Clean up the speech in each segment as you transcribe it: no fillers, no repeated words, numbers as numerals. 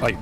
भाई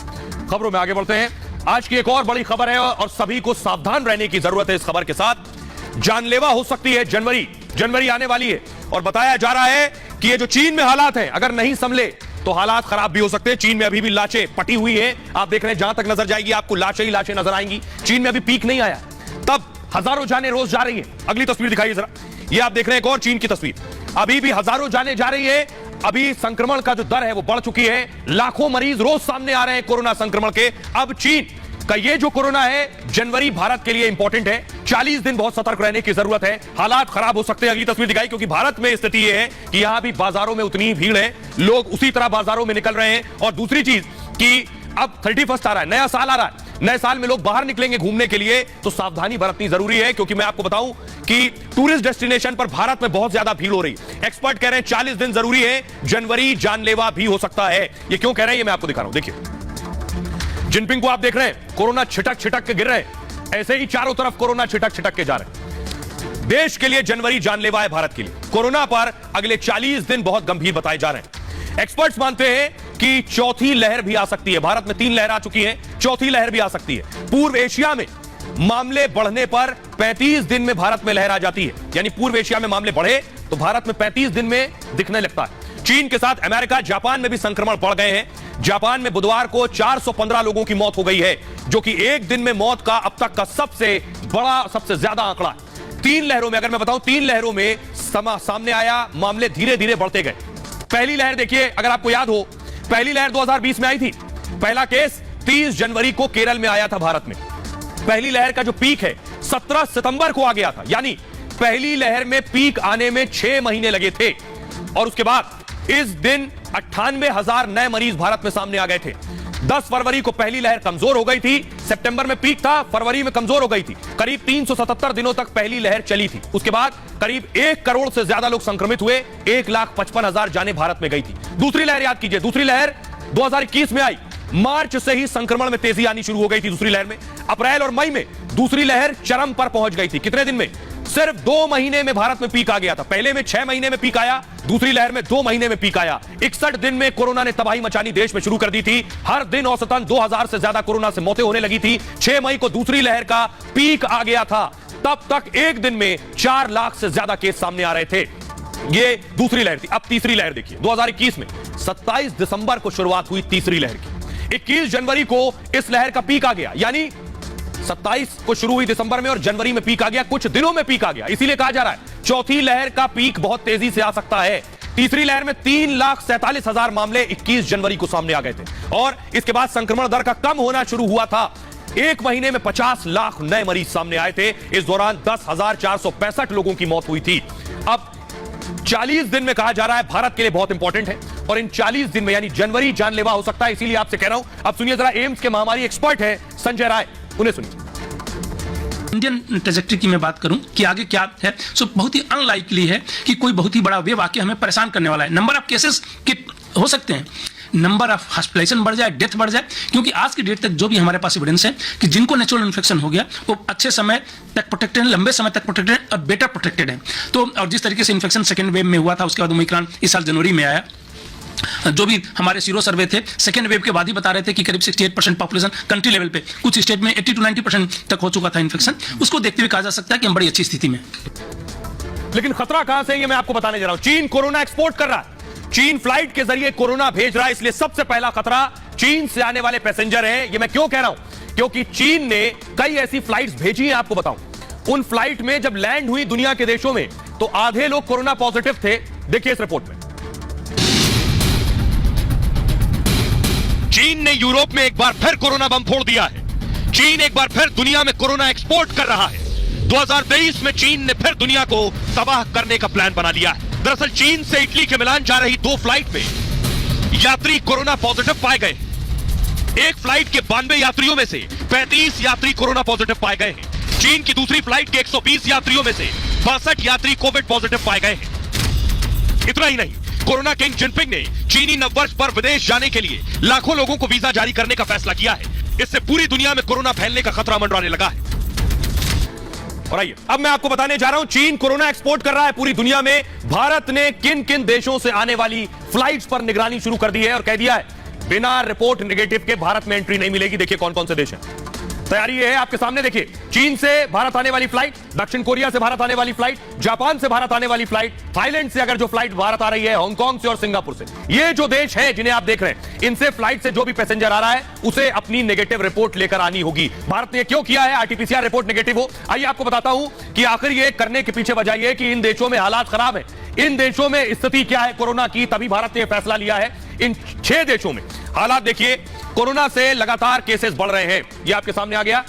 खबरों में आगे बढ़ते हैं। आज की एक और बड़ी खबर है और सभी को सावधान रहने की जरूरत है। इस खबर के साथ जानलेवा हो सकती है। जनवरी आने वाली है और बताया जा रहा है कि ये जो चीन में हालात हैं, अगर नहीं संभले तो हालात खराब भी हो सकते हैं। चीन में अभी भी लाशें पटी हुई हैं। आप देख रहे हैं जहां तक नजर जाएगी आपको लाशें ही लाशें नजर आएंगी। चीन में अभी पीक नहीं आया, तब हजारों जानें रोज जा रही हैं। अगली तस्वीर दिखाइए जरा। ये आप देख रहे हैं एक और चीन की तस्वीर। अभी भी हजारों जानें जा रही है। अभी संक्रमण का जो दर है वो बढ़ चुकी है। लाखों मरीज रोज सामने आ रहे हैं कोरोना संक्रमण के। अब चीन का ये जो कोरोना है, जनवरी भारत के लिए इंपॉर्टेंट है। 40 दिन बहुत सतर्क रहने की जरूरत है। हालात खराब हो सकते हैं। अगली तस्वीर दिखाई, क्योंकि भारत में स्थिति ये है कि यहां भी बाजारों में उतनी ही भीड़ है, लोग उसी तरह बाजारों में निकल रहे हैं। और दूसरी चीज कि अब 31 आ रहा है, नया साल आ रहा है। नए साल में लोग बाहर निकलेंगे घूमने के लिए, तो सावधानी बरतनी जरूरी है। क्योंकि मैं आपको बताऊं कि टूरिस्ट डेस्टिनेशन पर भारत में बहुत ज्यादा भीड़ हो रही है। एक्सपर्ट कह रहे हैं 40 दिन जरूरी है, जनवरी जानलेवा भी हो सकता है। ये क्यों कह रहे हैं ये मैं आपको दिखा रहा हूं। देखिए जिनपिंग को आप देख रहे हैं, कोरोना छिटक छिटक के गिर रहे हैं। ऐसे ही चारों तरफ कोरोना छिटक छिटक के जा रहे हैं। देश के लिए जनवरी जानलेवा है। भारत के लिए कोरोना पर अगले 40 दिन बहुत गंभीर बताए जा रहे हैं। एक्सपर्ट्स मानते हैं कि चौथी लहर भी आ सकती है। भारत में 3 लहर आ चुकी है, चौथी लहर भी आ सकती है। पूर्व एशिया में मामले बढ़ने पर 35 दिन में भारत में लहर आ जाती है। यानी पूर्व एशिया में मामले बढ़े तो भारत में 35 दिन में दिखने लगता है। चीन के साथ अमेरिका, जापान में भी संक्रमण बढ़ गए हैं। जापान में बुधवार को 415 लोगों की मौत हो गई है, जो कि एक दिन में मौत का अब तक का सबसे बड़ा, सबसे ज्यादा आंकड़ा है। 3 लहरों में, अगर मैं बताऊं 3 लहरों में सामने आया, मामले धीरे धीरे बढ़ते गए। पहली लहर देखिए, अगर आपको याद हो, पहली लहर 2020 में आई थी। पहला केस 30 जनवरी को केरल में आया था भारत में। पहली लहर का जो पीक है 17 सितंबर को आ गया था। यानी पहली लहर में पीक आने में 6 महीने लगे थे। और उसके बाद इस दिन 98,000 नए मरीज भारत में सामने आ गए थे। 10 फरवरी को पहली लहर कमजोर हो गई थी। सितंबर में पीक था, फरवरी में कमजोर हो गई थी। करीब 377 दिनों तक पहली लहर चली थी। उसके बाद करीब 1 करोड़ से ज्यादा लोग संक्रमित हुए। 1,55,000 जानें भारत में गई थी। दूसरी लहर याद कीजिए, दूसरी लहर 2021 में आई। मार्च से ही संक्रमण में तेजी आनी शुरू हो गई थी दूसरी लहर में। अप्रैल और मई में दूसरी लहर चरम पर पहुंच गई थी। कितने दिन में? सिर्फ 2 महीने में भारत में पीक आ गया था। पहले में 6 महीने में पीक आया, दूसरी लहर में 2 महीने में पीक आया। 61 दिन में कोरोना ने तबाही मचानी देश में शुरू कर दी थी। हर दिन औसतन 2000 से ज्यादा कोरोना से मौतें होने लगी थी। 6 मई को दूसरी लहर का पीक आ गया था। तब तक एक दिन में 4 लाख से ज्यादा केस सामने आ रहे थे। ये दूसरी लहर थी। अब तीसरी लहर देखिए, 2021 में 27 दिसंबर को शुरुआत हुई तीसरी लहर की। 21 जनवरी को इस लहर का पीक आ गया। यानी 27 को शुरू हुई दिसंबर में और जनवरी में पीक आ गया। कुछ दिनों में पीक आ गया। इसीलिए कहा जा रहा है चौथी लहर का पीक बहुत तेजी से आ सकता है। तीसरी लहर में 3,47,000 मामले 21 जनवरी को सामने आ गए थे। और इसके बाद संक्रमण दर का कम होना शुरू हुआ था। एक महीने में 50 लाख नए मरीज सामने आए थे। इस दौरान 10,465 लोगों की मौत हुई थी। अब 40 दिन में कहा जा रहा है भारत के लिए बहुत इंपॉर्टेंट है। और इन 40 दिन में यानी जनवरी जानलेवा हो सकता है। इसीलिए आपसे कह रहा हूं, अब सुनिए जरा, एम्स के महामारी एक्सपर्ट है संजय राय, उन्हें सुनिए। इंडियन ट्रेजेक्टरी की मैं बात करूं कि आगे क्या है, सो बहुत ही अनलाइकली है कि कोई बहुत ही बड़ा वेव आके हमें परेशान करने वाला है। नंबर ऑफ केसेस के हो सकते हैं, नंबर ऑफ हॉस्पिटलाइजेशन बढ़ जाए, डेथ बढ़ जाए। क्योंकि आज की डेट तक जो भी हमारे पास एविडेंस है कि जिनको नेचुरल इन्फेक्शन हो गया वो अच्छे समय तक प्रोटेक्टेड है, लंबे समय तक प्रोटेक्टेड है और बेटर प्रोटेक्टेड है। तो और जिस तरीके से इन्फेक्शन सेकेंड वेव में हुआ था, उसके बाद ओमिक्रॉन इस साल जनवरी में आया। जो भी हमारे सीरो सर्वे थे सेकेंड वेव के बाद ही बता रहे थे कि करीब 68% पॉपुलेशन कंट्री लेवल पे, कुछ स्टेट में 80 to 90% तक हो चुका था इन्फेक्शन। उसको देखते हुए कहा जा सकता है कि हम बड़ी अच्छी स्थिति में। लेकिन खतरा कहां से, ये मैं आपको बताने जा रहा हूं। चीन कोरोना एक्सपोर्ट कर रहा है। चीन फ्लाइट के जरिए कोरोना भेज रहा है। इसलिए सबसे पहला खतरा चीन से आने वाले पैसेंजर हैं। ये मैं क्यों कह रहा हूं? क्योंकि चीन ने कई ऐसी फ्लाइट्स भेजी हैं। आपको बताऊं, उन फ्लाइट में जब लैंड हुई दुनिया के देशों में तो आधे लोग कोरोना पॉजिटिव थे। देखिए इस रिपोर्ट में। चीन ने यूरोप में एक बार फिर कोरोना बम फोड़ दिया है। चीन एक बार फिर दुनिया में कोरोना एक्सपोर्ट कर रहा है। 2023 में चीन ने फिर दुनिया को तबाह करने का प्लान बना लिया है। दरअसल चीन से इटली के मिलान जा रही 2 फ्लाइट में यात्री कोरोना पॉजिटिव पाए गए। एक फ्लाइट के 92 यात्रियों में से 35 यात्री कोरोना पॉजिटिव पाए गए हैं। चीन की दूसरी फ्लाइट के 120 यात्रियों में से 62 यात्री कोविड पॉजिटिव पाए गए हैं। इतना ही नहीं, कोरोना किंग जिनपिंग ने चीनी नववर्ष पर विदेश जाने के लिए लाखों लोगों को वीजा जारी करने का फैसला किया है। इससे पूरी दुनिया में कोरोना फैलने का खतरा मंडराने लगा है। और आइए अब मैं आपको बताने जा रहा हूं, चीन कोरोना एक्सपोर्ट कर रहा है पूरी दुनिया में। भारत ने किन किन देशों से आने वाली फ्लाइट्स पर निगरानी शुरू कर दी है और कह दिया है बिना रिपोर्ट नेगेटिव के भारत में एंट्री नहीं मिलेगी। देखिए कौन कौन से देश हैं। तैयारी ये है आपके सामने, देखिए चीन से भारत आने वाली फ्लाइट, दक्षिण कोरिया से भारत आने वाली फ्लाइट, जापान से भारत आने वाली फ्लाइट, थाईलैंड से अगर जो फ्लाइट भारत आ रही है, हांगकांग से और सिंगापुर से। ये जो देश हैं जिन्हें आप देख रहे हैं, इनसे फ्लाइट से जो भी पैसेंजर आ रहा है उसे अपनी नेगेटिव रिपोर्ट लेकर आनी होगी। भारत ने क्यों किया है आरटीपीसीआर रिपोर्ट नेगेटिव हो? आइए आपको बताता हूं कि आखिर ये करने के पीछे वजह यह कि इन देशों में हालात खराब है, इन देशों में स्थिति क्या है कोरोना की, तभी भारत ने फैसला लिया है। इन 6 देशों में हालात देखिए, कोरोना से लगातार केसेस बढ़ रहे हैं। ये आपके सामने आ गया,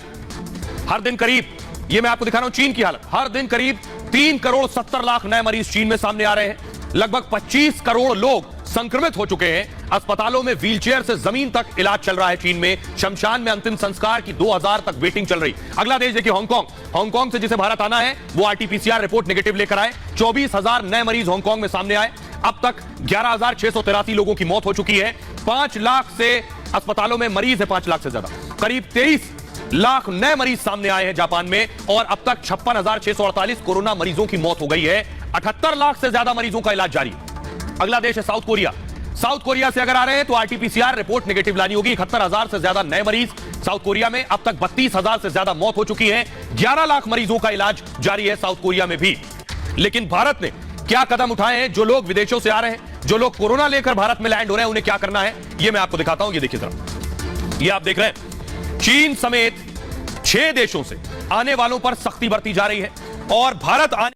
हर दिन करीब, ये मैं आपको दिखा रहा हूं चीन की हालत, हर दिन करीब 3 करोड़ 70 लाख नए मरीज चीन में सामने आ रहे हैं। लगभग 25 करोड़ लोग संक्रमित हो चुके हैं। अस्पतालों में व्हीलचेयर से जमीन तक इलाज चल रहा है चीन में। शमशान में अंतिम संस्कार की 2000 तक वेटिंग चल रही। अगला देश देखिए हांगकांग। हांगकांग से जिसे भारत आना है वो आरटीपीसीआर रिपोर्ट नेगेटिव लेकर आए। 24,000 नए मरीज हांगकांग में सामने आए। अब तक 11,683 लोगों की मौत हो चुकी है। 5 लाख से अस्पतालों में मरीज है, 5 लाख से ज्यादा, करीब 23 लाख नए मरीज सामने आए हैं जापान में, और अब तक 56,648 कोरोना मरीजों की मौत हो गई है। 78 लाख से ज्यादा मरीजों का इलाज जारी है। अगला देश है साउथ कोरिया। साउथ कोरिया से अगर आ रहे हैं तो आरटीपीसीआर रिपोर्ट नेगेटिव लानी होगी। 71,000 से ज्यादा नए मरीज साउथ कोरिया में, अब तक 32,000 से ज्यादा मौत हो चुकी है। 11 लाख मरीजों का इलाज जारी है साउथ कोरिया में भी। लेकिन भारत ने क्या कदम उठाए हैं? जो लोग विदेशों से आ रहे हैं, जो लोग कोरोना लेकर भारत में लैंड हो रहे हैं, उन्हें क्या करना है ये मैं आपको दिखाता हूं। ये देखिए जरा, ये आप देख रहे हैं चीन समेत 6 देशों से आने वालों पर सख्ती बरती जा रही है, और भारत आने